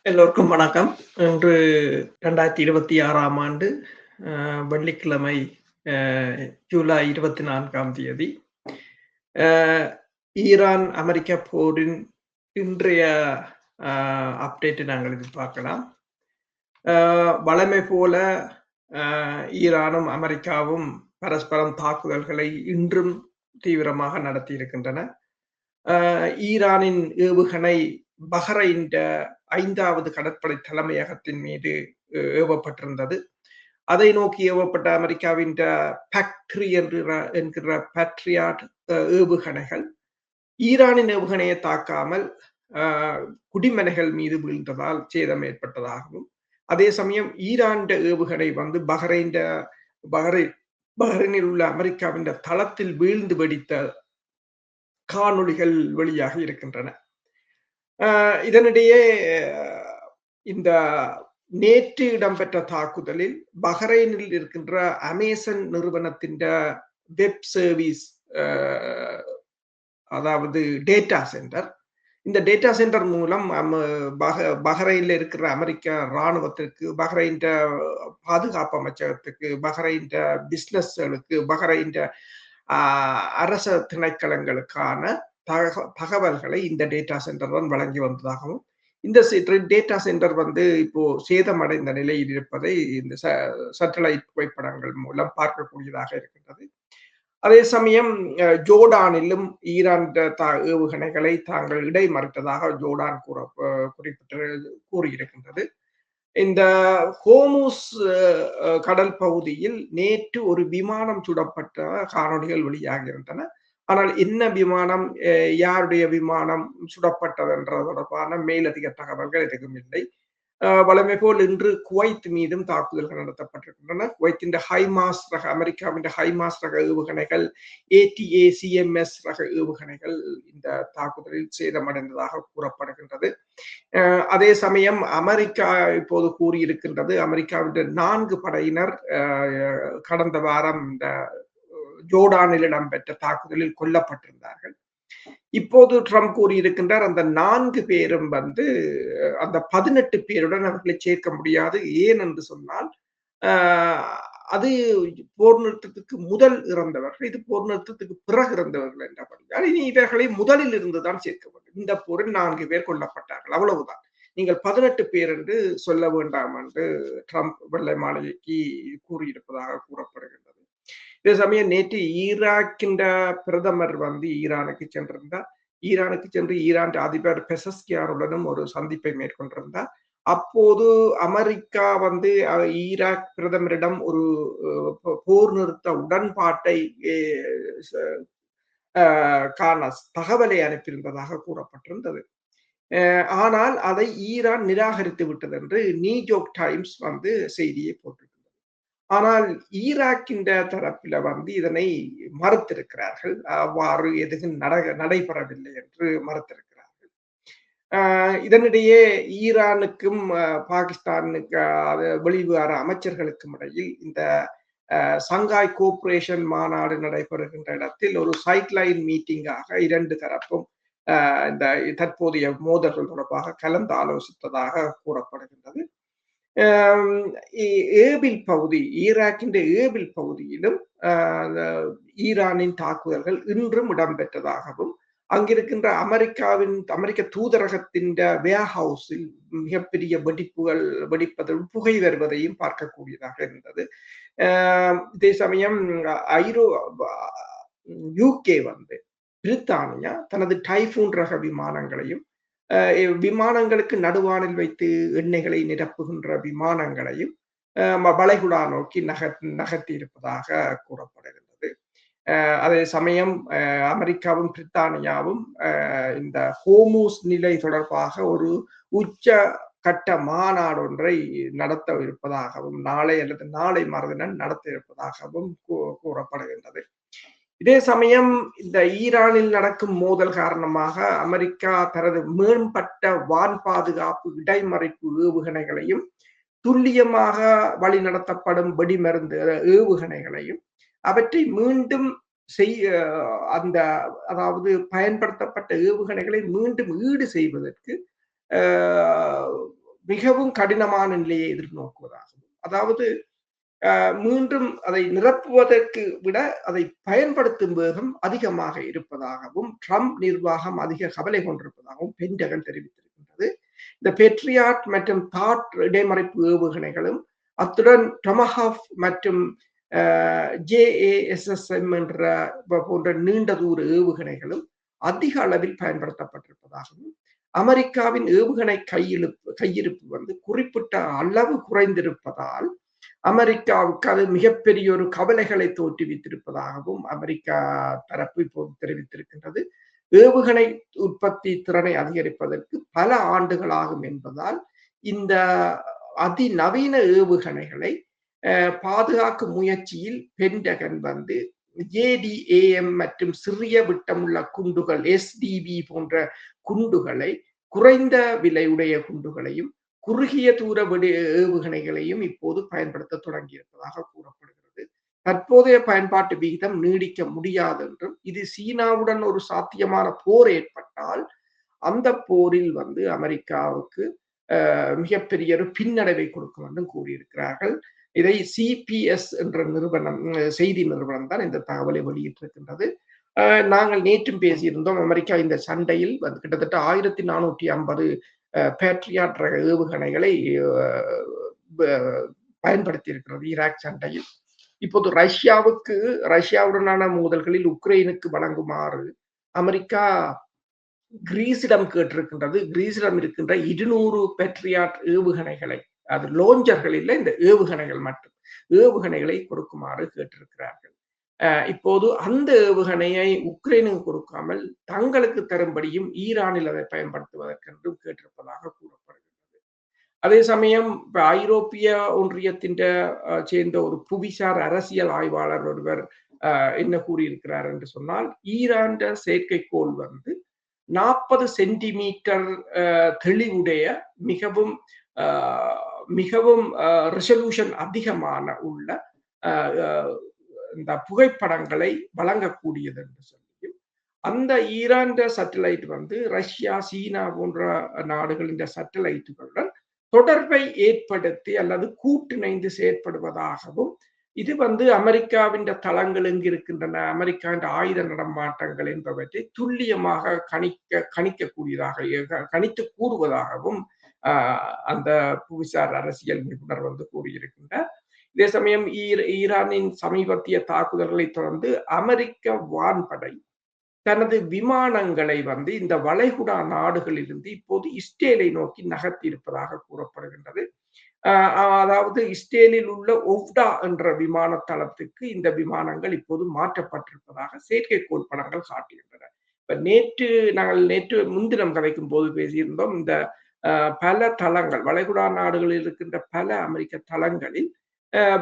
எல்லோருக்கும் வணக்கம். இன்று 2026ஆம் ஆண்டு வெள்ளிக்கிழமை அ ஜூலை 24ஆம் தேதி. அ ஈரான், அமெரிக்கா போரின் இன்றைய அ அப்டேட்டை நாங்கள் இதில் பார்க்கலாம். வழமை போல அ ஈரானும், அமெரிக்காவும் பரஸ்பரம் தாக்குதல்களை இன்றும் தீவிரமாக நடத்தியிருக்கின்றன. ஈரானின் ஏவுகணை பஹ்ரைன் 5வது கடற்படை தலைமையகத்தின் மீது ஏவப்பட்டிருந்தது. அதை நோக்கி ஏவப்பட்ட அமெரிக்காவின் PAC-3 என்கிற பேட்ரியாட் ஏவுகணைகள் ஈரானின் ஏவுகணையை தாக்காமல் குடிமனைகள் மீது வீழ்ந்ததால் சேதம் ஏற்பட்டதாகவும், அதே சமயம் ஈரான் ஏவுகணை வந்து பஹ்ரைனில் உள்ள அமெரிக்காவின் தளத்தில் வீழ்ந்து வெடித்த காணொளிகள் வெளியாகி இருக்கின்றன. இதனிடையே இந்த நேற்று இடம்பெற்ற தாக்குதலில் பஹ்ரைனில் இருக்கின்ற அமேசான் நிறுவனத்தின் வெப் சர்வீஸ், அதாவது டேட்டா சென்டர், இந்த டேட்டா சென்டர் மூலம் பஹ்ரைன்ல இருக்கிற அமெரிக்க இராணுவத்திற்கு, பஹ்ரைன் பாதுகாப்பு அமைச்சகத்துக்கு, பஹ்ரைன் பிசினஸ்களுக்கு, பஹ்ரைன் அரச திணைக்களங்களுக்கான தகவல்களை இந்த டேட்டா சென்டர் தான் வழங்கி வந்ததாகவும், இந்த டேட்டா சென்டர் வந்து இப்போ சேதமடைந்த நிலையில் இருப்பதை இந்த சேட்டலைட் புகைப்படங்கள் மூலம் பார்க்கக்கூடியதாக இருக்கின்றது. அதே சமயம் ஜோர்டானிலும் ஈரான் ஏவுகணைகளை தாங்கள் இடைமறித்ததாக ஜோர்டான் கூறியிருக்கின்றது. இந்த ஹோர்முஸ் கடல் பகுதியில் நேற்று ஒரு விமானம் சுடப்பட்ட காணொளிகள் வெளியாகியிருந்தன. ஆனால் என்ன விமானம், யாருடைய விமானம் சுடப்பட்டது என்ற தொடர்பான மேலதிக தகவல்கள் எதுவும் இல்லை. வழமை போல் இன்று குவைத் மீதும் தாக்குதல்கள் நடத்தப்பட்டிருக்கின்றன. குவைத்தின் ஹைமாஸ் ரக, அமெரிக்காவின் ஹைமாஸ் ரக ஏவுகணைகள், ATACMS ரக ஏவுகணைகள் இந்த தாக்குதலில் சேதமடைந்ததாக கூறப்படுகின்றது. அதே சமயம் அமெரிக்கா இப்போது கூறியிருக்கின்றது, அமெரிக்காவின் 4 படையினர் கடந்த வாரம் இந்த ஜோர்டானில் இடம்பெற்ற தாக்குதலில் கொல்லப்பட்டிருந்தார்கள். இப்போது ட்ரம்ப் கூறியிருக்கின்றார், அந்த 4 பேரும் வந்து அந்த 18 பேருடன் அவர்களை சேர்க்க முடியாது. ஏன் என்று சொன்னால், அது போர் நிறுத்தத்துக்கு முதல் இறந்தவர்கள், இது போர் நிறுத்தத்துக்கு பிறகு இறந்தவர்கள் என்றபடியால் இனி இவர்களை முதலில் இருந்துதான் சேர்க்க வேண்டும். இந்த போரில் 4 பேர் கொல்லப்பட்டார்கள், அவ்வளவுதான். நீங்கள் 18 பேர் என்று சொல்ல வேண்டாம் என்று ட்ரம்ப் வெள்ளை மாளிகைக்கு கூறியிருப்பதாக கூறப்படுகின்றது. இதே சமயம் நேற்று ஈராக்கின் பிரதமர் வந்து ஈரானுக்கு சென்றிருந்தார். ஈரானுக்கு சென்று ஈரான் அதிபர் பெசஸ்கியானுடனும் ஒரு சந்திப்பை மேற்கொண்டிருந்தார். அப்போது அமெரிக்கா வந்து ஈராக் பிரதமரிடம் ஒரு போர் நிறுத்த உடன்பாட்டை காண தகவலை அனுப்பியிருந்ததாக கூறப்பட்டிருந்தது. ஆனால் அதை ஈரான் நிராகரித்து விட்டது என்று நியூயார்க் டைம்ஸ் வந்து செய்தியை போட்டிருக்கிறது. ஆனால் ஈராக்கின் தரப்பில வந்து இதனை மறுத்திருக்கிறார்கள். அவ்வாறு எதுவும் நடைபெறவில்லை என்று மறுத்திருக்கிறார்கள். இதனிடையே ஈரானுக்கும் பாகிஸ்தானுக்கு வெளிவிவகார அமைச்சர்களுக்கும் இடையில் இந்த சங்காய் கோஆபரேஷன் மாநாடு நடைபெறுகின்ற இடத்தில் ஒரு சைட்லைன் மீட்டிங்காக 2 தரப்பும் இந்த தற்போதைய மோதல்கள் தொடர்பாக கலந்து ஆலோசித்ததாக கூறப்படுகின்றது. ஏபில் பகுதி, ஈராக்கின் ஏபில் பகுதியிலும் ஈரானின் தாக்குதல்கள் இன்றும் இடம்பெற்றதாகவும், அங்கிருக்கின்ற அமெரிக்க தூதரகத்தின் வேர்ஹவுஸில் மிகப்பெரிய வெடிப்பதும் புகை வருவதையும் பார்க்கக்கூடியதாக இருந்தது. இதே சமயம் யூகே வந்து பிரித்தானியா தனது டைஃபூன் ரக விமானங்களையும், விமானங்களுக்கு நடுவானில் வைத்து எண்ணெய்களை நிரப்புகின்ற விமானங்களையும் வளைகுடா நோக்கி நகர்த்தி இருப்பதாக கூறப்படுகின்றது. அதே சமயம் அமெரிக்காவும் பிரித்தானியாவும் இந்த ஹோர்முஸ் நிலை தொடர்பாக ஒரு உச்ச கட்ட மாநாடு ஒன்றை நடத்த இருப்பதாகவும், நாளை அல்லது நாளை மறுதினம் நடத்த இருப்பதாகவும் கூறப்படுகின்றது. இதே சமயம் இந்த ஈரானில் நடக்கும் மோதல் காரணமாக அமெரிக்கா தனது மேம்பட்ட வான் பாதுகாப்பு இடைமறிப்பு ஏவுகணைகளையும், துல்லியமாக வழிநடத்தப்படும் வெடிமருந்து ஏவுகணைகளையும் அவற்றை மீண்டும் அந்த அதாவது பயன்படுத்தப்பட்ட ஏவுகணைகளை மீண்டும் ஈடு செய்வதற்கு மிகவும் கடினமான நிலையை எதிர்நோக்குவதாகவும், அதாவது மீண்டும் அதை நிரப்புவதற்கு விட அதை பயன்படுத்தும் வேகம் அதிகமாக இருப்பதாகவும் ட்ரம்ப் நிர்வாகம் அதிக கவலை கொண்டிருப்பதாகவும் பென்டகன் தெரிவித்திருக்கின்றது. இந்த பெட்ரியாட் மற்றும் தாட் இடைமறைப்பு ஏவுகணைகளும் அத்துடன் டொமஹாக் மற்றும் JASSM என்ற போன்ற நீண்ட தூர ஏவுகணைகளும் அதிக அளவில் பயன்படுத்தப்பட்டிருப்பதாகவும் அமெரிக்காவின் ஏவுகணை கையிருப்பு வந்து குறிப்பிட்ட அளவு குறைந்திருப்பதால் அமெரிக்காவுக்கு அது மிகப்பெரிய ஒரு கவலைகளை தோற்றுவித்திருப்பதாகவும் அமெரிக்கா தரப்பு இப்போது தெரிவித்திருக்கின்றது. ஏவுகணை உற்பத்தி திறனை அதிகரிப்பதற்கு பல ஆண்டுகள் ஆகும் என்பதால் இந்த அதிநவீன ஏவுகணைகளை பாதுகாக்கும் முயற்சியில் பென்டகன் வந்து JDAM மற்றும் சிறிய விட்டமுள்ள குண்டுகள் SDB போன்ற குண்டுகளை குறைந்த விலையுடைய குண்டுகளையும் குறுகிய தூர ஏவுகணைகளையும் இப்போது பயன்படுத்த தொடங்கியிருப்பதாக கூறப்படுகிறது. தற்போதைய பயன்பாட்டு விகிதம் நீடிக்க முடியாது என்றும் இது சீனாவுடன் ஒரு சாத்தியமான போர் ஏற்பட்டால் அந்த போரில் வந்து அமெரிக்காவுக்கு மிகப்பெரிய ஒரு பின்னடைவை கொடுக்கும் என்றும் கூறியிருக்கிறார்கள். இதை CPS என்ற நிறுவனம் செய்தி நிறுவனம் தான் இந்த தகவலை வெளியிட்டிருக்கின்றது. நாங்கள் நேற்றும் பேசியிருந்தோம். அமெரிக்கா இந்த சண்டையில் கிட்டத்தட்ட 1450 பேட்ரியாட் ரக ஏவுகணைகளை பயன்படுத்தி இருக்கிறது ஈராக் சண்டையில். இப்போது ரஷ்யாவுடனான மோதல்களில் உக்ரைனுக்கு வழங்குமாறு அமெரிக்கா கிரீஸிடம் கேட்டிருக்கின்றது. கிரீஸிடம் இருக்கின்ற 200 பேட்ரியாட் ஏவுகணைகளை, அது லோஞ்சர்கள் இல்லை, இந்த ஏவுகணைகள் மட்டும் ஏவுகணைகளை கொடுக்குமாறு கேட்டிருக்கிறார்கள். இப்போது அந்த ஏவுகணையை உக்ரைனுக்கு கொடுக்காமல் தங்களுக்கு தரும்படியும் ஈரானில் அதை பயன்படுத்துவதற்கென்றும் கேட்டிருப்பதாக கூறப்படுகிறது. அதே சமயம் ஐரோப்பிய ஒன்றியத்தின் சேர்ந்த ஒரு புவிசார் அரசியல் ஆய்வாளர் ஒருவர் என்ன கூறியிருக்கிறார் என்று சொன்னால், ஈரான் செயற்கைக்கோள் வந்து 40 சென்டிமீட்டர் தெளிவுடைய மிகவும் ரெசல்யூஷன் அதிகமான உள்ள இந்த புகைப்படங்களை வழங்கக்கூடியது என்று சொல்லியும், அந்த ஈரான் சேட்டலைட் வந்து ரஷ்யா, சீனா போன்ற நாடுகளின் சேட்டலைட்டுகளுடன் தொடர்பை ஏற்படுத்தி அல்லது கூட்டிணைந்து செயற்படுவதாகவும், இது வந்து அமெரிக்காவின் தளங்கள் எங்கு இருக்கின்றன, அமெரிக்காவின் ஆயுத நடமாட்டங்கள் என்பவற்றை துல்லியமாக கணித்து கூறுவதாகவும் அந்த புவிசார் அரசியல் நிபுணர் வந்து கூறியிருக்கின்றார். இதே சமயம் ஈரானின் சமீபத்திய தாக்குதல்களை தொடர்ந்து அமெரிக்க வான்படை தனது விமானங்களை வந்து இந்த வளைகுடா நாடுகளிலிருந்து இப்போது இஸ்ரேலை நோக்கி நகர்த்தி இருப்பதாக கூறப்படுகின்றது. அதாவது இஸ்ரேலில் உள்ள ஒவ்டா என்ற விமான தளத்துக்கு இந்த விமானங்கள் இப்போது மாற்றப்பட்டிருப்பதாக செயற்கைக்கோள் படங்கள் காட்டுகின்றன. இப்ப நேற்று முன்தினம் கதைக்கும் போது பேசியிருந்தோம், இந்த பல தளங்கள், வளைகுடா நாடுகளில் இருக்கின்ற பல அமெரிக்க தளங்களில்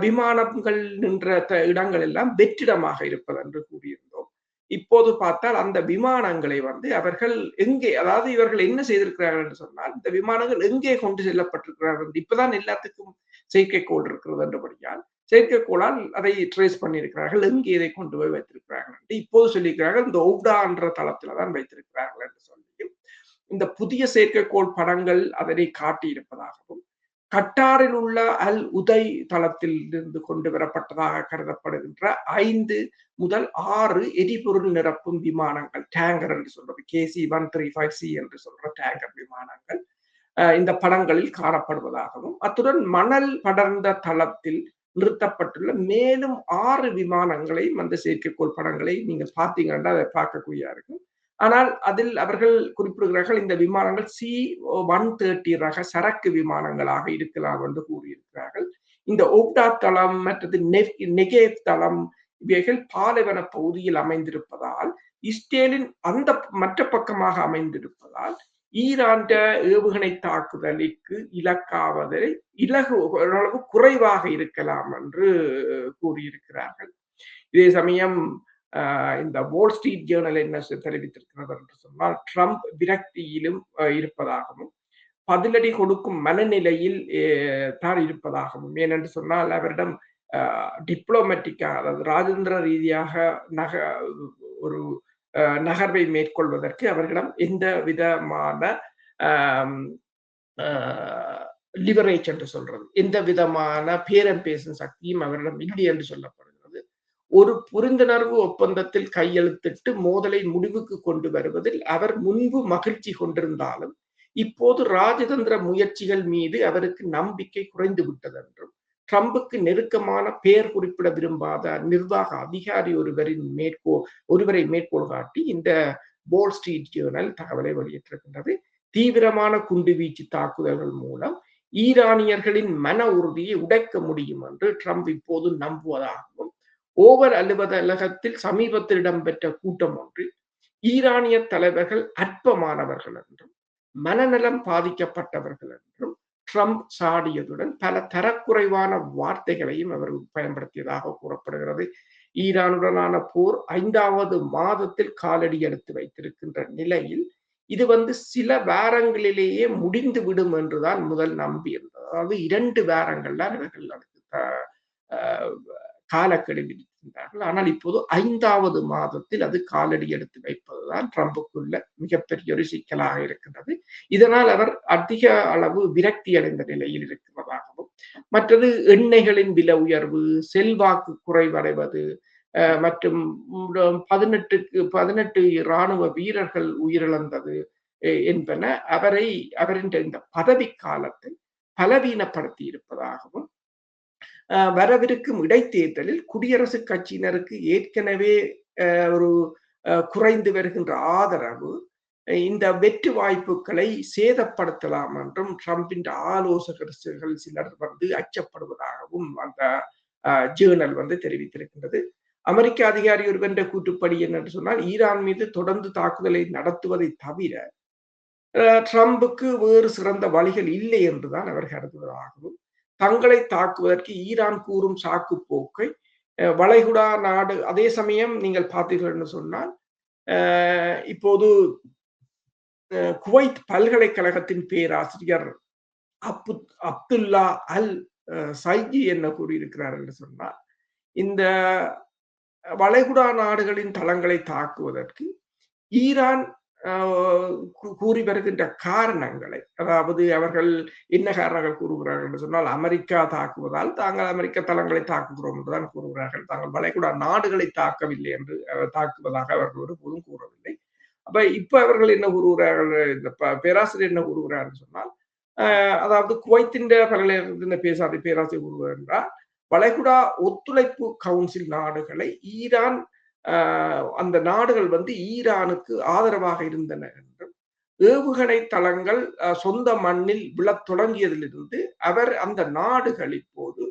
விமானங்கள் நின்ற இடங்கள் எல்லாம் வெற்றிடமாக இருப்பது என்று கூறியிருந்தோம். இப்போது பார்த்தால் அந்த விமானங்களை வந்து அவர்கள் எங்கே, அதாவது இவர்கள் என்ன செய்திருக்கிறார்கள் என்று சொன்னால், இந்த விமானங்கள் எங்கே கொண்டு செல்லப்பட்டிருக்கிறார்கள், இப்பதான் எல்லாத்துக்கும் செயற்கைக்கோள் இருக்கிறது என்றபடியால் செயற்கைக்கோளால் அதை ட்ரேஸ் பண்ணியிருக்கிறார்கள், எங்கே இதை கொண்டு போய் வைத்திருக்கிறார்கள் என்று இப்போது சொல்லியிருக்கிறார்கள். இந்த ஒவ்டா என்ற தளத்தில் தான் வைத்திருக்கிறார்கள் என்று சொல்லி இந்த புதிய செயற்கைக்கோள் படங்கள் அதனை காட்டியிருப்பதாகவும், கட்டாரில் உள்ள அல் உதை தளத்தில் இருந்து கொண்டு வரப்பட்டதாக கருதப்படுகின்ற 5 முதல் 6 எரிபொருள் நிரப்பும் விமானங்கள், டேங்கர் என்று சொல்றது, KC-135C என்று சொல்ற டேங்கர் விமானங்கள் இந்த படங்களில் காணப்படுவதாகவும், அத்துடன் மணல் படர்ந்த தளத்தில் நிறுத்தப்பட்டுள்ள மேலும் 6 விமானங்களையும் அந்த செயற்கைக்கோள் படங்களை நீங்கள் பார்த்தீங்கன்னா அதை பார்க்கக்கூடிய இருக்கும். ஆனால் அதில் அவர்கள் குறிப்பிடுகிறார்கள், இந்த விமானங்கள் C-130 ரக சரக்கு விமானங்களாக இருக்கலாம் என்று கூறியிருக்கிறார்கள். இந்த ஒவ்டா தளம் மற்றது நெகேவ் தளம் இவைகள் பாலைவன பகுதியில் அமைந்திருப்பதால், இஸ்ரேலின் அந்த மற்ற பக்கமாக அமைந்திருப்பதால் ஈரான் ஏவுகணை தாக்குதலுக்கு இலக்காவதை ஓரளவு குறைவாக இருக்கலாம் என்று கூறியிருக்கிறார்கள். இதே சமயம் இந்த வால் ஸ்ட்ரீட் ஜேர்னல் என்ன தெரிவித்திருக்கிறது என்று சொன்னால், ட்ரம்ப் விரக்தியிலும் இருப்பதாகவும் பதிலடி கொடுக்கும் மனநிலையில் தான் இருப்பதாகவும், ஏனென்று சொன்னால் அவரிடம் டிப்ளோமேட்டிக்காக, அதாவது ராஜேந்திர ரீதியாக ஒரு நகர்வை மேற்கொள்வதற்கு அவர்களிடம் எந்த விதமான லிவரேஜ் என்று சொல்றது. எந்த விதமான பேரம் பேசும் சக்தியும் அவரிடம் இல்லை என்று சொல்லப்படுகிறது. ஒரு புரிந்துணர்வு ஒப்பந்தத்தில் கையெழுத்திட்டு மோதலை முடிவுக்கு கொண்டு வருவதில் அவர் முன்பு மகிழ்ச்சி கொண்டிருந்தாலும் இப்போது ராஜதந்திர முயற்சிகள் மீது அவருக்கு நம்பிக்கை குறைந்து விட்டது என்றும், ட்ரம்புக்கு நெருக்கமான பெயர் குறிப்பிட விரும்பாத நிர்வாக அதிகாரி ஒருவரை மேற்கோள் காட்டி இந்த வால் ஸ்ட்ரீட் ஜேர்னல் தகவலை வெளியிட்டிருக்கின்றது. தீவிரமான குண்டுவீச்சு தாக்குதல்கள் மூலம் ஈரானியர்களின் மன உறுதியை உடைக்க முடியும் என்று ட்ரம்ப் இப்போது நம்புவதாகவும், ஓவர் அலுவலகத்தில் சமீபத்தில் இடம்பெற்ற கூட்டம் ஒன்றில் ஈரானிய தலைவர்கள் அற்பமானவர்கள் என்றும் மனநலம் பாதிக்கப்பட்டவர்கள் என்றும் ட்ரம்ப் சாடியதுடன் பல தரக்குறைவான வார்த்தைகளையும் அவர் பயன்படுத்தியதாக கூறப்படுகிறது. ஈரானுடனான போர் 5வது மாதத்தில் காலடி எடுத்து வைத்திருக்கின்ற நிலையில் இது சில வாரங்களிலேயே முடிந்து விடும் என்றுதான் முதல் நம்பியிருந்தது. அதாவது 2 வாரங்கள்ல இவர்கள் அதுக்கு காலக்கெடு விதித்திருந்தார்கள். ஆனால் இப்போது 5வது மாதத்தில் அது காலடி எடுத்து வைப்பதுதான் ட்ரம்புக்குள்ள மிகப்பெரிய ஒரு சிக்கலாக இருக்கின்றது. இதனால் அவர் அதிக அளவு விரக்தி அடைந்த நிலையில் இருக்கிறதாகவும், மற்றது எண்ணெய்களின் விலை உயர்வு, செல்வாக்கு குறைவடைவது மற்றும் 18 இராணுவ வீரர்கள் உயிரிழந்தது என்பன அவரின் இந்த பதவி காலத்தை பலவீனப்படுத்தி இருப்பதாகவும், வரவிருக்கும் இடைத்தேர்தலில் குடியரசுக் கட்சியினருக்கு ஏற்கனவே ஒரு குறைந்து வருகின்ற ஆதரவு இந்த வெற்றி வாய்ப்புகளை சேதப்படுத்தலாம் என்றும் ட்ரம்பின் ஆலோசகர்கள் சிலர் அச்சப்படுவதாகவும் அந்த ஜேர்னல் தெரிவித்திருக்கின்றது. அமெரிக்க அதிகாரி ஒருவன் கூற்றுப்படி என்னென்று சொன்னால், ஈரான் மீது தொடர்ந்து தாக்குதலை நடத்துவதை தவிர ட்ரம்புக்கு வேறு சிறந்த வழிகள் இல்லை என்றுதான் அவர் கருதுவதாகவும், தங்களை தாக்குவதற்கு ஈரான் கூறும் சாக்கு போக்கை வளைகுடா நாடு, அதே சமயம் நீங்கள் பார்த்தீர்கள் என்று சொன்னால் இப்போது குவைத் பல்கலைக்கழகத்தின் பேராசிரியர் அப்துல்லா அல் சைகி என்ன கூறியிருக்கிறார் என்று சொன்னால், இந்த வளைகுடா நாடுகளின் தளங்களை தாக்குவதற்கு ஈரான் கூறி வருகின்ற காரணங்களை, அதாவது அவர்கள் என்ன காரணங்கள் கூறுகிறார்கள் என்று சொன்னால், அமெரிக்கா தாக்குவதால் தாங்கள் அமெரிக்க தளங்களை தாக்குகிறோம் என்றுதான் கூறுகிறார்கள். தாங்கள் வளைகுடா நாடுகளை தாக்கவில்லை என்று தாக்குவதாக அவர்கள் ஒருபோதும் கூறவில்லை. அப்ப இப்ப அவர்கள் என்ன கூறுகிறார்கள், இந்த பேராசிரியர் என்ன கூறுகிறார் சொன்னால், அதாவது குவைத்தின் பல்கலைக்கழகத்தின் பேராசிரியர் கூறுகிறார் என்றால், வளைகுடா ஒத்துழைப்பு கவுன்சில் நாடுகளை ஈரான் அந்த நாடுகள் ஈரானுக்கு ஆதரவாக இருந்தன என்றும், ஏவுகணை தளங்கள் சொந்த மண்ணில் விழத் தொடங்கியதிலிருந்து அவர் அந்த நாடுகள் இப்போது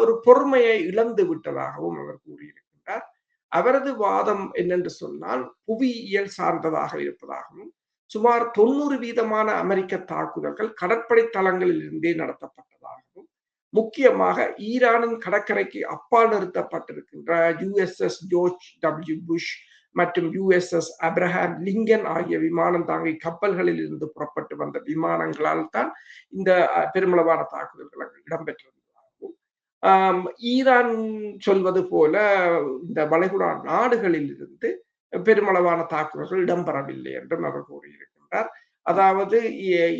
ஒரு பொறுமையை இழந்து விட்டதாகவும் அவர் கூறியிருக்கின்றார். அவரது வாதம் என்னென்று சொன்னால், புவியியல் சார்ந்ததாக இருப்பதாகவும், சுமார் 90% அமெரிக்க தாக்குதல்கள் கடற்படை தளங்களில் இருந்தே நடத்தப்பட்டதாகவும், முக்கியமாக ஈரானின் கடற்கரைக்கு அப்பால் நிறுத்தப்பட்டிருக்கின்ற USS ஜார்ஜ் W. புஷ் மற்றும் USS அப்ரஹாம் லிங்கன் ஆகிய விமானம் தாங்கி கப்பல்களில் இருந்து புறப்பட்டு வந்த விமானங்களால் தான் இந்த பெருமளவான தாக்குதல்கள் இடம்பெற்றிருந்ததாகவும், ஈரான் சொல்வது போல இந்த வளைகுடா நாடுகளில் இருந்து பெருமளவான தாக்குதல்கள் இடம்பெறவில்லை என்றும் அவர் கூறியிருக்கின்றார். அதாவது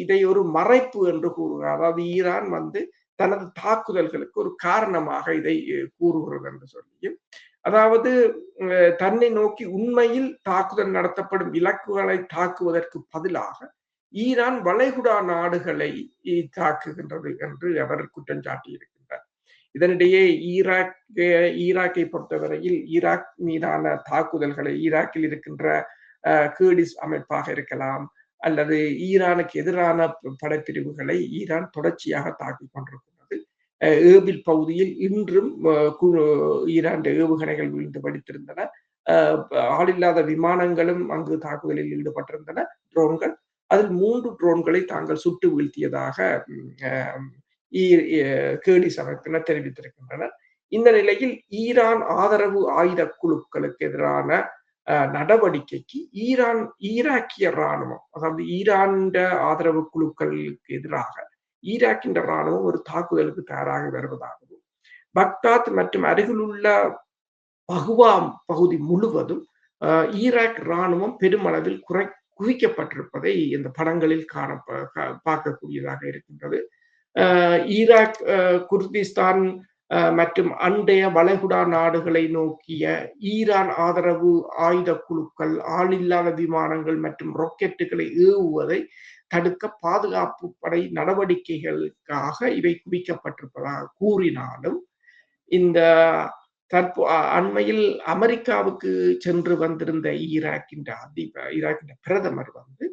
இதை ஒரு மறைப்பு என்று கூறுகிறார். அதாவது ஈரான் தனது தாக்குதல்களுக்கு ஒரு காரணமாக இதை கூறுகிறது என்று சொல்லியும், அதாவது தன்னை நோக்கி உண்மையில் தாக்குதல் நடத்தப்படும் இலக்குகளை தாக்குவதற்கு பதிலாக ஈரான் வளைகுடா நாடுகளை தாக்குகின்றது என்று அவர் குற்றம் சாட்டியிருக்கின்றார். இதனிடையே ஈராக்கை பொறுத்தவரையில் ஈராக் மீதான தாக்குதல்களை, ஈராக்கில் இருக்கின்ற கேர்டிஸ் அமைப்பாக இருக்கலாம் அல்லது ஈரானுக்கு எதிரான படைப்பிரிவுகளை ஈரான் தொடர்ச்சியாக தாக்கிக் கொண்டிருக்கிறது. ஏபில் பகுதியில் இன்றும் ஈரான் ஏவுகணைகள் விழுந்து வெடித்திருந்தன. ஆளில்லாத விமானங்களும் அங்கு தாக்குதலில் ஈடுபட்டிருந்தன, ட்ரோன்கள். அதில் 3 ட்ரோன்களை தாங்கள் சுட்டு வீழ்த்தியதாக கேர்டிஸ் அமைப்பினர் தெரிவித்திருக்கின்றனர். இந்த நிலையில் ஈரான் ஆதரவு ஆயுத குழுக்களுக்கு எதிரான நடவடிக்கைக்கு ஈராக்கிய இராணுவம், அதாவது ஈரான் ஆதரவு குழுக்களுக்கு எதிராக ஈராக்கின் இராணுவம் ஒரு தாக்குதலுக்கு தயாராக வருவதாகவும், பக்தாத் மற்றும் அருகிலுள்ள பகுவாம் பகுதி முழுவதும் ஈராக் இராணுவம் பெருமளவில் குவிக்கப்பட்டிருப்பதை இந்த படங்களில் பார்க்கக்கூடியதாக இருக்கின்றது. ஈராக், குர்திஸ்தான் மற்றும் அண்டைய வளைகுடா நாடுகளை நோக்கிய ஈரான் ஆதரவு ஆயுத குழுக்கள் ஆளில்லாத விமானங்கள் மற்றும் ராக்கெட்டுகளை ஏவுவதை தடுக்க பாதுகாப்பு படை நடவடிக்கைகளுக்காக இவை குவிக்கப்பட்டிருப்பதாக கூறினாலும், இந்த அண்மையில் அமெரிக்காவுக்கு சென்று வந்திருந்த ஈராக்கின் பிரதமர் வந்து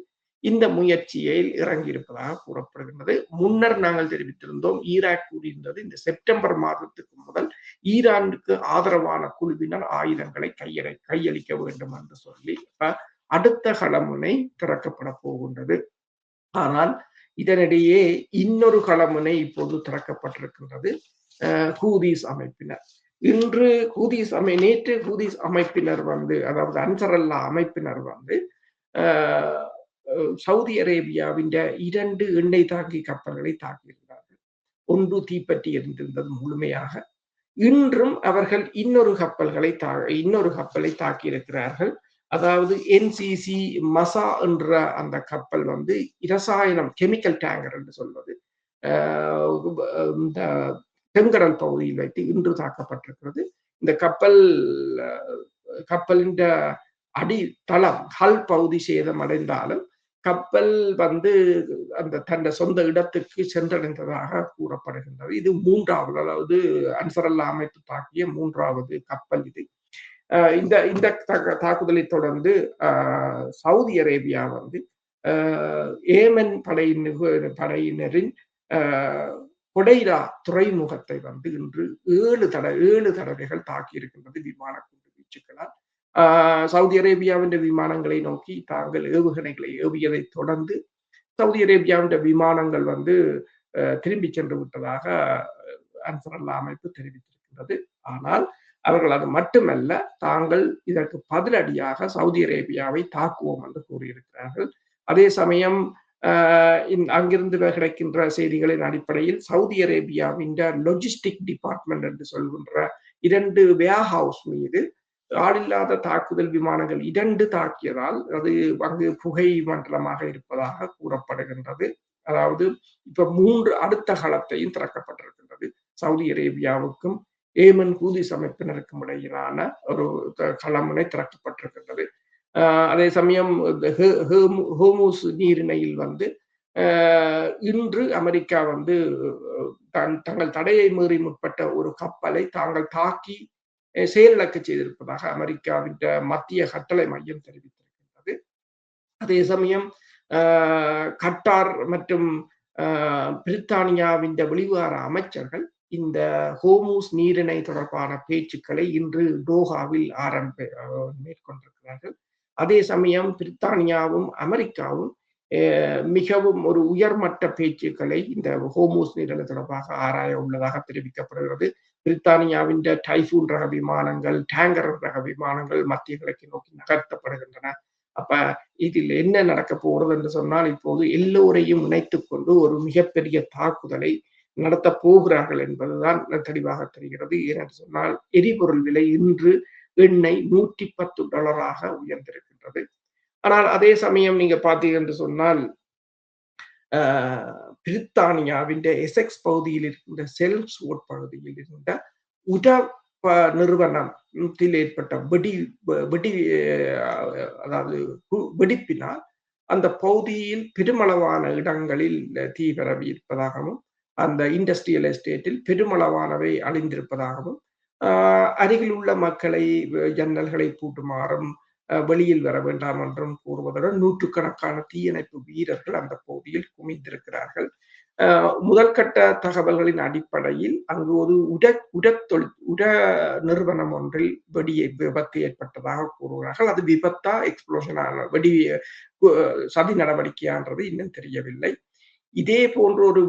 இந்த முயற்சியில் இறங்கியிருப்பதாக கூறப்படுகின்றது. முன்னர் நாங்கள் தெரிவித்திருந்தோம், ஈராக் கூறியிருந்தது இந்த செப்டம்பர் மாதத்துக்கு முதல் ஈரானுக்கு ஆதரவான குழுவினர் ஆயுதங்களை கையளிக்க வேண்டும் என்று சொல்லி அடுத்த களமுனை திறக்கப்பட போகின்றது. ஆனால் இதனிடையே இன்னொரு களமுனை இப்போது திறக்கப்பட்டிருக்கின்றது. ஹூதீஸ் அமைப்பினர் நேற்று ஹூதீஸ் அமைப்பினர் வந்து, அதாவது அன்சர் அல்லா அமைப்பினர் வந்து சவுதி அரேபியாவின் 2 எண்ணெய் தாங்கி கப்பல்களை தாக்கியிருந்தார்கள். ஒன்று தீப்பற்றி எரிந்திருந்தது முழுமையாக. இன்றும் அவர்கள் இன்னொரு கப்பலை தாக்கியிருக்கிறார்கள். அதாவது என்சிசி மசா என்ற அந்த கப்பல் வந்து இரசாயனம், கெமிக்கல் டேங்கர் என்று சொல்வது, இந்த தென்கடல் பகுதியில் வைத்து இன்று தாக்கப்பட்டிருக்கிறது. இந்த கப்பலின் அடித்தளம் ஹல் பகுதி சேதம் அடைந்தாலும் கப்பல் வந்து தன் சொந்த இடத்துக்கு சென்றடைந்ததாக கூறப்படுகின்றது. இது 3வது, அதாவது அன்சர் அல்லா அமைப்பு தாக்கிய 3வது கப்பல் இது. இந்த தாக்குதலை தொடர்ந்து சவுதி அரேபியா வந்து ஏமன் படையினரின் கொடைரா துறைமுகத்தை வந்து இன்று 7 தடவைகள் தாக்கி இருக்கின்றது விமான குண்டு வீச்சுக்களால். சவுதி அரேபியாவின் விமானங்களை நோக்கி தாங்கள் ஏவுகணைகளை ஏவியதை தொடர்ந்து சவுதி அரேபியாவின் விமானங்கள் வந்து திரும்பி சென்று விட்டதாக அன்சர் அல்லா அமைப்பு தெரிவித்திருக்கின்றது. ஆனால் அவர்கள் அது மட்டுமல்ல, தாங்கள் இதற்கு பதிலடியாக சவுதி அரேபியாவை தாக்குவோம் என்று கூறியிருக்கிறார்கள். அதே சமயம் அங்கிருந்து கிடைக்கின்ற செய்திகளின் அடிப்படையில் சவுதி அரேபியாவின் லாஜிஸ்டிக் டிபார்ட்மெண்ட் என்று சொல்கின்ற 2 வேர்ஹவுஸ் மீது ஆளில்லாத தாக்குதல் விமானங்கள் 2 தாக்கியதால் அது அங்கு புகை மண்டலமாக இருப்பதாக கூறப்படுகின்றது. அதாவது இப்ப 3 அடுத்த களத்தையும் திறக்கப்பட்டிருக்கின்றது. சவுதி அரேபியாவுக்கும் ஏமன் ஹூதிஸ் அமைப்பினருக்கும் இடையிலான ஒரு களமுனை திறக்கப்பட்டிருக்கின்றது. அதே சமயம் ஹோர்முஸ் நீரிணையில் வந்து இன்று அமெரிக்கா வந்து தங்கள் தடையை மீறி முற்பட்ட ஒரு கப்பலை தாங்கள் தாக்கி செயலிழக்க செய்திருப்பதாக அமெரிக்காவின் மத்திய கட்டளை மையம் தெரிவித்திருக்கின்றது. அதே சமயம் கட்டார் மற்றும் பிரித்தானியாவின் வெளிவார அமைச்சர்கள் இந்த ஹோர்முஸ் நீரிணை தொடர்பான பேச்சுக்களை இன்று டோஹாவில் மேற்கொண்டிருக்கிறார்கள். அதே சமயம் பிரித்தானியாவும் அமெரிக்காவும் மிகவும் ஒரு உயர்மட்ட பேச்சுக்களை இந்த ஹோர்முஸ் நீரிணை தொடர்பாக ஆராய உள்ளதாக தெரிவிக்கப்படுகிறது. பிரித்தானியாவின் டைஃபூன் ரக விமானங்கள், டேங்கர் ரக விமானங்கள் மத்திய கிழக்கை நோக்கி நகர்த்தப்படுகின்றன. அப்ப இதில் என்ன நடக்க போகிறது என்று சொன்னால், இப்போது எல்லோரையும் இணைத்துக் கொண்டு ஒரு மிகப்பெரிய தாக்குதலை நடத்த போகிறார்கள் என்பதுதான் தெளிவாக தெரிகிறது. ஏனென்று சொன்னால், எரிபொருள் விலை இன்று எண்ணெய் $110 உயர்ந்திருக்கின்றது. ஆனால் அதே சமயம் நீங்க பார்த்தீங்க என்று சொன்னால், பிரித்தானியாவின் எசெக்ஸ் பகுதியில் இருக்கின்ற செல்ஸ்வோர்ட் பகுதியில் இருந்த உட நிறுவனத்தில் ஏற்பட்ட வெடிப்பினால் அந்த பகுதியில் பெருமளவான இடங்களில் தீ பரவி இருப்பதாகவும், அந்த இண்டஸ்ட்ரியல் எஸ்டேட்டில் பெருமளவானவை அழிந்திருப்பதாகவும், அருகில் உள்ள மக்களை ஜன்னல்களை பூட்டுமாறும் வெளியில் வர வேண்டாம் என்றும் கூறுவதுடன் நூற்றுக்கணக்கான தீயணைப்பு வீரர்கள் அந்த பகுதியில் குமிந்திருக்கிறார்கள். முதல் கட்ட தகவல்களின் அடிப்படையில் அங்கு ஒரு உட நிறுவனம் ஒன்றில் விபத்து ஏற்பட்டதாக கூறுகிறார்கள். அது விபத்தா எக்ஸ்ப்ளோஷனான சதி நடவடிக்கையான்றது இன்னும் தெரியவில்லை. இதே போன்ற ஒரு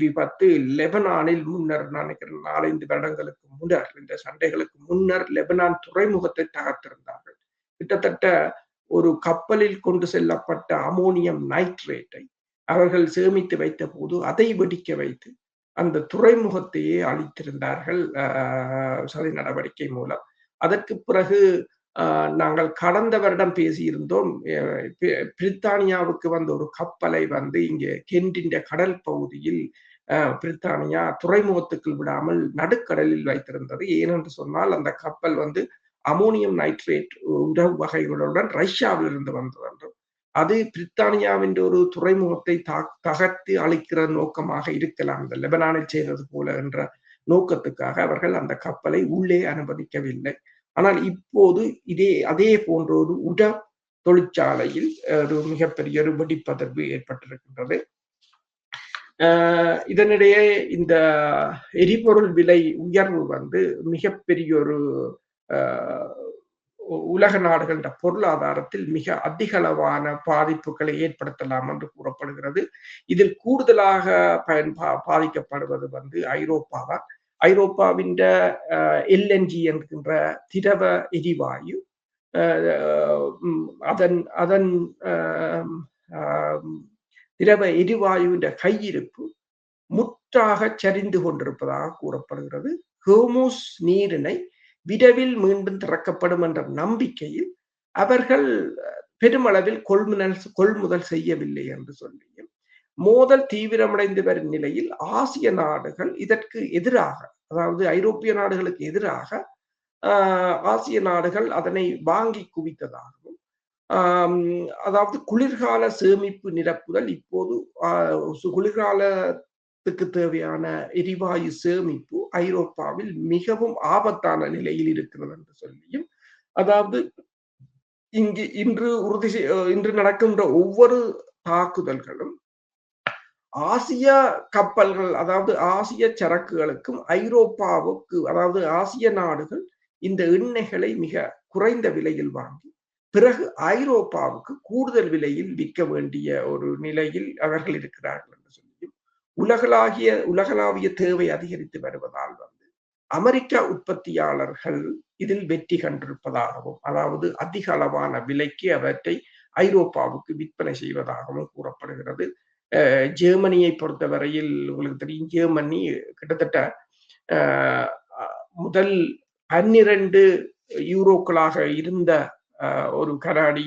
விபத்து லெபனானில் முன்னர் நினைக்கிறேன் 4-5 வருடங்களுக்கு முன்னர், இந்த சண்டைகளுக்கு முன்னர் லெபனான் துறைமுகத்தை தகர்த்திருந்தார்கள். கிட்டத்தட்ட ஒரு கப்பலில் கொண்டு செல்லப்பட்ட அமோனியம் நைட்ரேட்டை அவர்கள் சேமித்து வைத்த போது அதை வெடிக்க வைத்து அந்த துறைமுகத்தையே அழித்திருந்தார்கள் சதி நடவடிக்கை மூலம். அதற்கு பிறகு நாங்கள் கடந்த வருடம் பேசியிருந்தோம், பிரித்தானியாவுக்கு வந்த ஒரு கப்பலை வந்து இங்கே கென்டின் கடல் பகுதியில் பிரித்தானியா துறைமுகத்துக்குள் விடாமல் நடுக்கடலில் வைத்திருந்தது. ஏனென்று சொன்னால் அந்த கப்பல் வந்து அமோனியம் நைட்ரேட் உணவு வகைகளுடன் ரஷ்யாவிலிருந்து வந்தது என்றும் அது பிரித்தானியாவின் ஒரு துறைமுகத்தை தகர்த்து அழிக்கிற நோக்கமாக இருக்கலாம், இந்த லெபனானில் செய்தது போல என்ற நோக்கத்துக்காக அவர்கள் அந்த கப்பலை உள்ளே அனுமதிக்கவில்லை. ஆனால் இப்போது அதே போன்ற ஒரு தொழிற்சாலையில் ஒரு மிகப்பெரிய ஒரு வெடிப்பதற்கு ஏற்பட்டிருக்கின்றது. இதனிடையே இந்த எரிபொருள் விலை உயர்வு வந்து மிகப்பெரிய ஒரு உலக நாடுகளின் பொருளாதாரத்தில் மிக அதிகளவான பாதிப்புகளை ஏற்படுத்தலாம் என்று கூறப்படுகிறது. இதில் கூடுதலாக பாதிக்கப்படுவது வந்து ஐரோப்பா தான். ஐரோப்பாவின் எல்என்ஜி என்கின்ற திரவ எரிவாயு அதன் திரவ எரிவாயுவின் கையிருப்பு முற்றாக சரிந்து கொண்டிருப்பதாக கூறப்படுகிறது. ஹோர்முஸ் நீரிணை விரைவில் மீண்டும் திறக்கப்படும் என்ற நம்பிக்கையில் அவர்கள் பெருமளவில் கொள்முதல் செய்யவில்லை என்று சொல்லியும் மோதல் தீவிரமடைந்து வரும் நிலையில் ஆசிய நாடுகள் இதற்கு எதிராக, அதாவது ஐரோப்பிய நாடுகளுக்கு எதிராக ஆசிய நாடுகள் அதனை வாங்கி குவித்ததாகவும், அதாவது குளிர்கால சேமிப்பு நிரப்புதல் இப்போது குளிர்காலத்துக்கு தேவையான எரிவாயு சேமிப்பு ஐரோப்பாவில் மிகவும் ஆபத்தான நிலையில் இருக்கிறது என்று சொல்லியும், அதாவது இன்று நடக்கின்ற ஒவ்வொரு தாக்குதல்களும் ஆசிய கப்பல்கள், அதாவது ஆசிய சரக்குகளுக்கும் ஐரோப்பாவுக்கு, அதாவது ஆசிய நாடுகள் இந்த எண்ணெய்களை மிக குறைந்த விலையில் வாங்கி பிறகு ஐரோப்பாவுக்கு கூடுதல் விலையில் விற்க வேண்டிய ஒரு நிலையில் அவர்கள் இருக்கிறார்கள் என்று சொல்லி உலகளாவிய தேவை அதிகரித்து வருவதால் வந்து அமெரிக்க உற்பத்தியாளர்கள் இதில் வெற்றி கண்டிருப்பதாகவும், அதாவது அதிக அளவான விலைக்கு அவற்றை ஐரோப்பாவுக்கு விற்பனை செய்வதாகவும் கூறப்படுகிறது. ஜெர்மனியை பொறுத்தவரையில் உங்களுக்கு தெரியும், ஜெர்மனி கிட்டத்தட்ட முதல் 12 யூரோக்களாக இருந்த ஒரு கராடி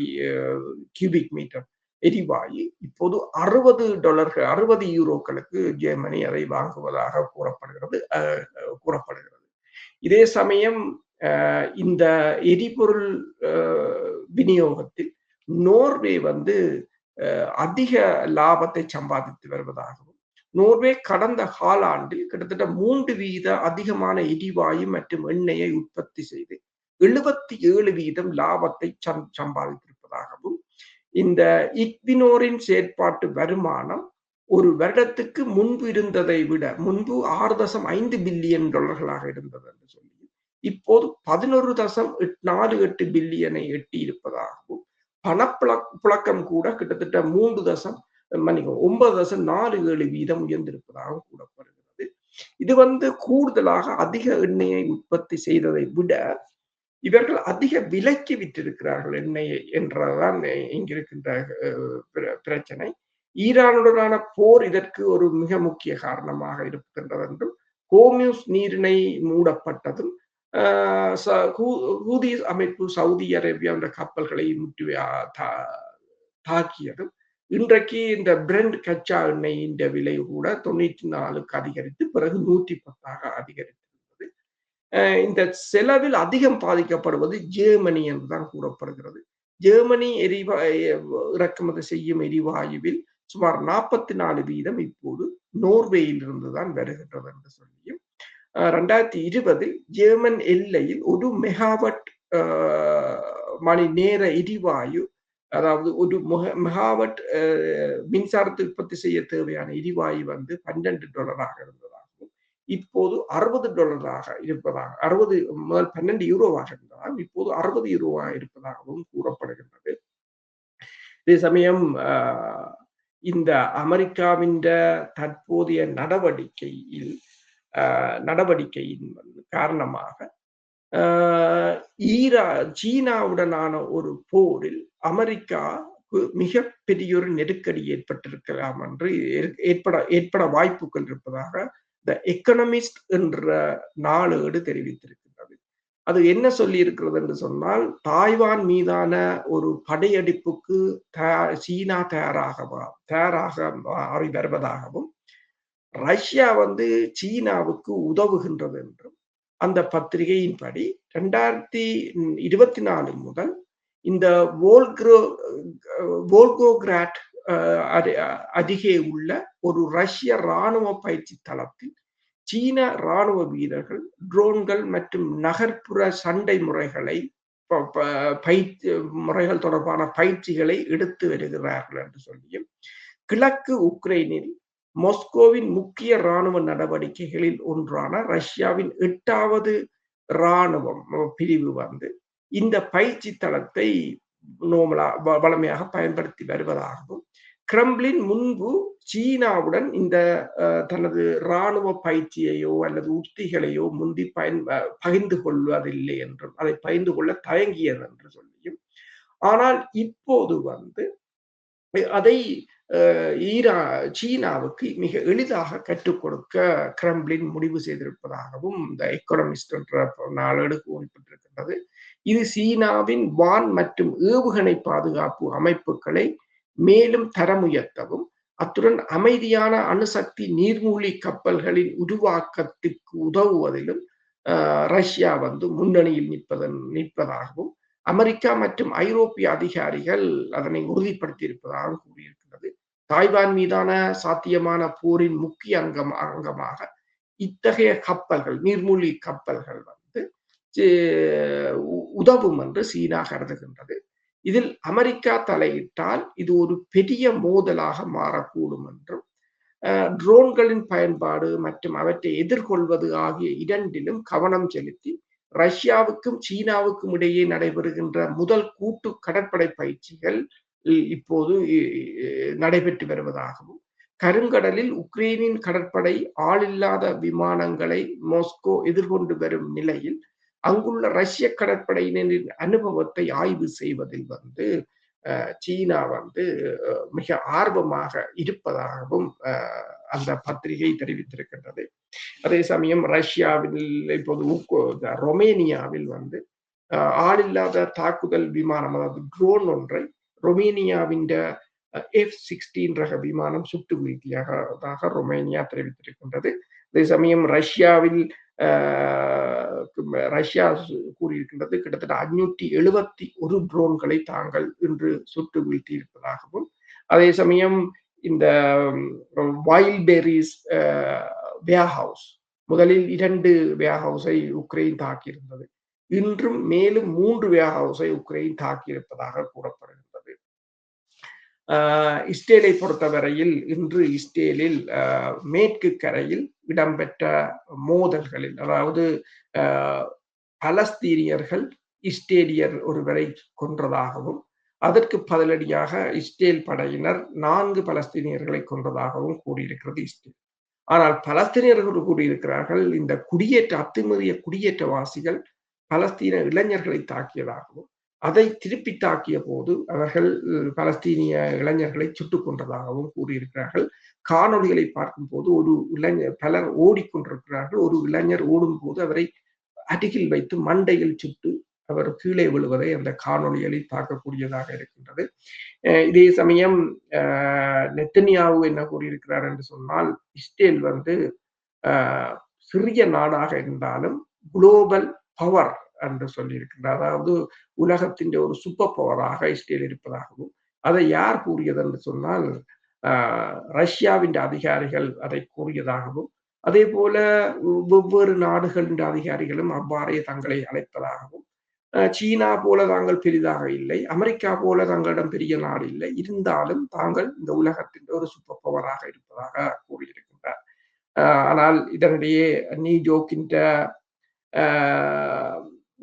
கியூபிக் மீட்டர் எரிவாயு இப்போது $60 யூரோக்களுக்கு ஜெர்மனி அதை வாங்குவதாக கூறப்படுகிறது. இதே சமயம் இந்த எரிபொருள் விநியோகத்தில் நோர்வே வந்து அதிக லாபத்தை சம்பாதித்து வருவதாகவும், நோர்வே கடந்த காலாண்டில் கிட்டத்தட்ட 3% அதிகமான எரிவாயு மற்றும் எண்ணெயை உற்பத்தி செய்து 77% லாபத்தை சம்பாதித்திருப்பதாகவும், இந்த இக்வினோரின் செயற்பாட்டு வருமானம் ஒரு வருடத்துக்கு முன்பு இருந்ததை விட முன்பு $6.5 பில்லியன் இருந்தது என்று சொல்லி இப்போது 11.48 பில்லியனை எட்டி இருப்பதாகவும், பணப்புழக்கம் கூட கிட்டத்தட்ட 9.47% உயர்ந்திருப்பதாக கூறப்படுகிறது. இது வந்து கூடுதலாக அதிக எண்ணெயை உற்பத்தி செய்ததை விட இவர்கள் அதிக விலைக்கு விற்றிருக்கிறார்கள் எண்ணெயை என்றதான் இங்கிருக்கின்ற பிரச்சனை. ஈரானுடனான போர் இதற்கு ஒரு மிக முக்கிய காரணமாக இருக்கின்றது என்றும், ஹோர்முஸ் நீரிணை மூடப்பட்டதும் ஹூதி அமைப்பு சவுதி அரேபியா என்ற கப்பல்களை தாக்கியதும் இன்றைக்கு இந்த பிரெண்ட் கச்சா எண்ணெயின் விலை கூட 94க்கு அதிகரித்து பிறகு 110 அதிகரித்திருந்தது. இந்த செலவில் அதிகம் பாதிக்கப்படுவது ஜெர்மனி என்றுதான் கூறப்படுகிறது. ஜெர்மனி இறக்குமதி செய்யும் எரிவாயுவில் சுமார் 44% இப்போது நோர்வேயில் இருந்துதான் வருகின்றது என்று சொல்லியும், 2020 ஜெர்மன் எல்லையில் 1 மெகாவாட் மணி நேர எரிவாயு, அதாவது 1 மெகாவாட் மின்சாரத்தை உற்பத்தி செய்ய தேவையான எரிவாயு வந்து $12 இருந்ததாகவும் இப்போது $60 இருப்பதாக, 60 முதல் 12 யூரோவாக இருந்ததாகவும் இப்போது €60 இருப்பதாகவும் கூறப்படுகின்றது. இதே சமயம் இந்த அமெரிக்காவின் தற்போதைய நடவடிக்கையின் காரணமாக சீனாவுடனான ஒரு போரில் அமெரிக்காவுக்கு மிகப்பெரிய ஒரு நெருக்கடி ஏற்பட்டிருக்கலாம் என்று ஏற்பட வாய்ப்புகள் இருப்பதாக த எக்கனமிஸ்ட் என்ற நாளேடு தெரிவித்திருக்கின்றது. அது என்ன சொல்லி இருக்கிறது என்று சொன்னால், தாய்வான் மீதான ஒரு படையெடுப்புக்கு சீனா தயாராக வருவதாகவும், ரஷ்யா வந்து சீனாவுக்கு உதவுகின்றது என்றும் அந்த பத்திரிகையின்படி 2024 முதல் இந்த வோல்க்ரோ வோல்கோகிராட் அருகே உள்ள ஒரு ரஷ்ய ராணுவ பயிற்சி தளத்தில் சீன ராணுவ வீரர்கள் ட்ரோன்கள் மற்றும் நகர்ப்புற சண்டை முறைகளை பயிற்சி முறைகள் தொடர்பான பயிற்சிகளை எடுத்து வருகிறார்கள் என்று சொல்லியும் கிழக்கு உக்ரைனில் மாஸ்கோவின் முக்கிய ராணுவ நடவடிக்கைகளில் ஒன்றான ரஷ்யாவின் 8வது ராணுவம் பிரிவு வந்து இந்த பயிற்சி தளத்தை வளமையாக பயன்படுத்தி வருவதாகவும் கிரெம்ளின் முன்பு சீனாவுடன் இந்த தனது ராணுவ பயிற்சியையோ அல்லது உத்திகளையோ முந்தி பகிர்ந்து கொள்வதில்லை என்றும் அதை பகிர்ந்து கொள்ள தயங்கியது என்று சொல்லியும் ஆனால் இப்போது வந்து அதை சீனாவுக்கு மிக எளிதாக கற்றுக் கொடுக்க கிரெம்ளின் முடிவு செய்திருப்பதாகவும் இந்த எக்கனாமிஸ்ட் என்ற நாளேடு கூறப்பட்டிருக்கின்றது. இது சீனாவின் வான் மற்றும் ஏவுகணை பாதுகாப்பு அமைப்புகளை மேலும் தரமுயர்த்தவும் அத்துடன் அமைதியான அணுசக்தி நீர்மூழ்கி கப்பல்களின் உருவாக்கத்திற்கு உதவுவதிலும் ரஷ்யா வந்து முன்னணியில் நிற்பதாகவும் அமெரிக்கா மற்றும் ஐரோப்பிய அதிகாரிகள் அதனை உறுதிப்படுத்தி இருப்பதாக கூறியிருக்கிறது. தாய்வான் மீதான சாத்தியமான போரின் முக்கிய அங்கமாக இத்தகைய கப்பல்கள் நீர்மூழ்கி கப்பல்கள் வந்து உதவும் என்று சீனா கருதுகின்றது. இதில் அமெரிக்கா தலையிட்டால் இது ஒரு பெரிய மோதலாக மாறக்கூடும் என்றும் ட்ரோன்களின் பயன்பாடு மற்றும் அவற்றை எதிர்கொள்வது ஆகிய இரண்டிலும் கவனம் செலுத்தி ரஷ்யாவுக்கும் சீனாவுக்கும் இடையே நடைபெறுகின்ற முதல் கூட்டு கடற்படை பயிற்சிகள் இப்போது நடைபெற்று வருவதாகவும் கருங்கடலில் உக்ரைனின் கடற்படை ஆளில்லாத விமானங்களை மாஸ்கோ எதிர்கொண்டு வரும் நிலையில் அங்குள்ள ரஷ்ய கடற்படையினரின் அனுபவத்தை ஆய்வு செய்வதில் வந்து சீனா வந்து மிக ஆர்வமாக இருப்பதாகவும் அந்த பத்திரிகை தெரிவித்திருக்கின்றது. அதே சமயம் ரஷ்யாவில் இப்போது ரொமேனியாவில் வந்து ஆளில்லாத தாக்குதல் விமானம் அதாவது ட்ரோன் ஒன்றை ரொமேனியாவின் F-16 ரக விமானம் சுட்டு வீழ்த்தியதாக ரொமேனியா தெரிவித்திருக்கின்றது. அதே சமயம் ரஷ்யா கூறியிருக்கின்றது கிட்டத்தட்ட 571 ட்ரோன்களை தாங்கள் இன்று சுட்டு வீழ்த்தி இருப்பதாகவும் அதே சமயம் இந்த வைல்பெரிஸ் வேர்ஹவுஸ் முதலில் 2 வேர்ஹவுஸை உக்ரைன் தாக்கியிருந்தது. இன்றும் மேலும் 3 வேர்ஹவுஸை உக்ரைன் தாக்கியிருப்பதாக கூறப்படுகின்றது. இஸ்ரேலை பொறுத்தவரையில் இன்று இஸ்ரேலில் மேற்கு கரையில் இடம்பெற்ற மோதல்களில் அதாவது பலஸ்தீனியர்கள் இஸ்ரேலியர் ஒருவரை கொன்றதாகவும் அதற்கு பதிலடியாக இஸ்ரேல் படையினர் 4 பலஸ்தீனியர்களை கொன்றதாகவும் கூறியிருக்கிறது இஸ்ரேல். ஆனால் பலஸ்தீனியர்கள் கூறியிருக்கிறார்கள் இந்த அத்துமீறிய குடியேற்றவாசிகள் பலஸ்தீன இளைஞர்களை தாக்கியதாகவும் அதை திருப்பி தாக்கிய போது அவர்கள் பலஸ்தீனிய இளைஞர்களை சுட்டுக் கொன்றதாகவும் கூறியிருக்கிறார்கள். காணொலிகளை பார்க்கும் போது ஒரு இளைஞர் பலர் ஓடிக்கொண்டிருக்கிறார்கள். ஒரு இளைஞர் ஓடும் போது அவரை அருகில் வைத்து மண்டையில் சுட்டு அவர் கீழே விழுவதை அந்த காணொலிகளில் பார்க்கக்கூடியதாக இருக்கின்றது. இதே சமயம் நெத்தனியாவு என்ன கூறியிருக்கிறார் என்று சொன்னால் இஸ்ரேல் வந்து சிறிய நாடாக இருந்தாலும் குளோபல் பவர் என்று சொல்லியிருக்கின்றார். அதாவது உலகத்தின் ஒரு சூப்பர் பவராக இஸ்ரேல் இருப்பதாகவும் அதை யார் கூறியது என்று சொன்னால் ரஷ்யாவின் அதிகாரிகள் அதை கூறியதாகவும் அதே போல வெவ்வேறு நாடுகளின் அதிகாரிகளும் அவ்வாறே தங்களை அழைப்பதாகவும் சீனா போல தாங்கள் பெரிதாக இல்லை, அமெரிக்கா போல தங்களிடம் பெரிய நாடு இல்லை, இருந்தாலும் தாங்கள் இந்த உலகத்தின் ஒரு சூப்பர் பவராக இருப்பதாக கூறியிருக்கின்றார். ஆனால் இதனிடையே நியூயோர்க்கின்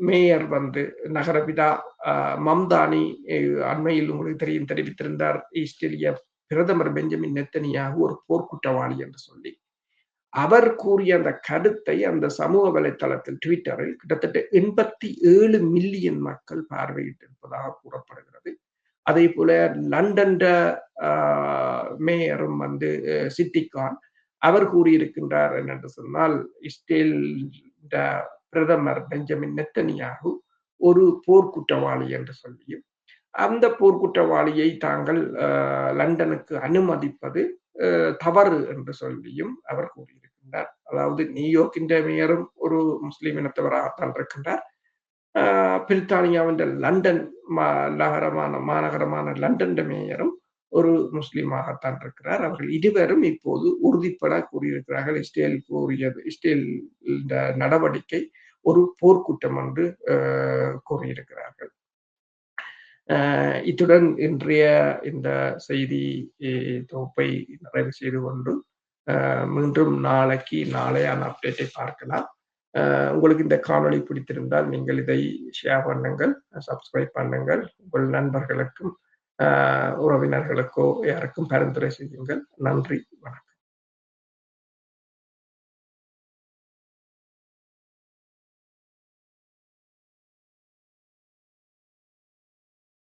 மேயர் வந்து நகரபிதா மம்தானி அண்மையில் உங்களுக்கு தெரிவித்திருந்தார் இஸ்ரேலிய பிரதமர் பெஞ்சமின் நெத்தனியாகு ஒரு போர்க்குற்றவாளி என்று சொல்லி அவர் கூறிய அந்த கருத்தை அந்த சமூக வலைத்தளத்தில் ட்விட்டரில் கிட்டத்தட்ட 87 மில்லியன் மக்கள் பார்வையிட்டிருப்பதாக கூறப்படுகிறது. அதே போல லண்டன் மேயரும் வந்து சிட்டிகான் அவர் கூறியிருக்கின்றார் என்னென்று சொன்னால் இஸ்ரேல் பிரதமர் பெஞ்சமின் நெத்தனியாகு ஒரு போர்க்குற்றவாளி என்று சொல்லியும் அந்த போர்க்குற்றவாளியை தாங்கள் லண்டனுக்கு அனுமதிப்பது தவறு என்று சொல்லியும் அவர் கூறியிருக்கின்றார். அதாவது நியூயார்க்கின் மேயரும் ஒரு முஸ்லிம் இனத்தவராகத்தான் இருக்கின்றார். பிரித்தானியாவின் லண்டன் மாநகரமான லண்டன் மேயரும் ஒரு முஸ்லிமாகத்தான் இருக்கிறார். அவர்கள் இருவரும் இப்போது உறுதிப்பட கூறியிருக்கிறார்கள் இஸ்ரேல் இந்த நடவடிக்கை ஒரு போர்க்குற்றம் என்று கூறியிருக்கிறார்கள். இத்துடன் இன்றைய இந்த செய்தி தொகுப்பை நிறைவு செய்து கொண்டு மீண்டும் நாளையான அப்டேட்டை பார்க்கலாம். உங்களுக்கு இந்த காணொளி பிடித்திருந்தால் நீங்கள் இதை ஷேர் பண்ணுங்கள், சப்ஸ்கிரைப் பண்ணுங்கள், உங்கள் நண்பர்களுக்கும் உறவினர்களுக்கோ யாருக்கும் பரிந்துரை செய்யுங்கள். நன்றி, வணக்கம்.